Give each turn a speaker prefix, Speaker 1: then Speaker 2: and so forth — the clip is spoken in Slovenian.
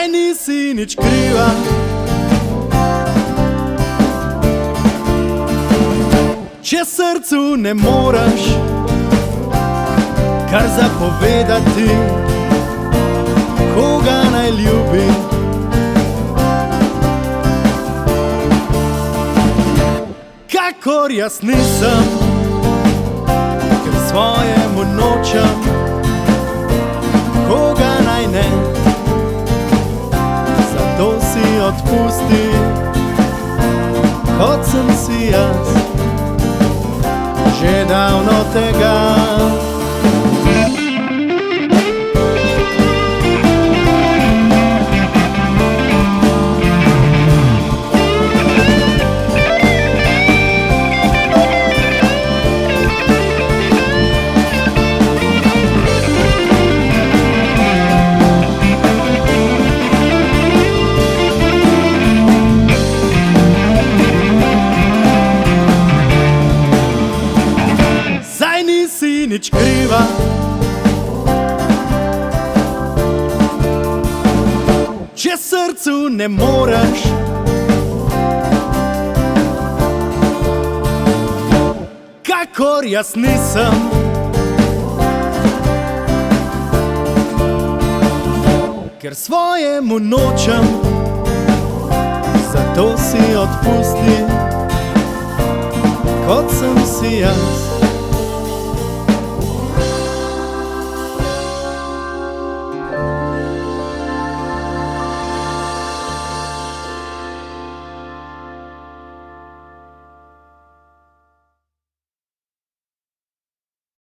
Speaker 1: Saj nisi nič kriva, če srcu ne moreš kar zapovedati, koga naj ljubi. Kakor jaz nisem, ker svojemu nočem, koga naj ne, zato si odpusti, kot sem si jaz že davno tega. Nisi nič kriva, če srcu ne moreš kakor jaz nisem, ker svojemu nočem, zato si odpusti, kot sem si jaz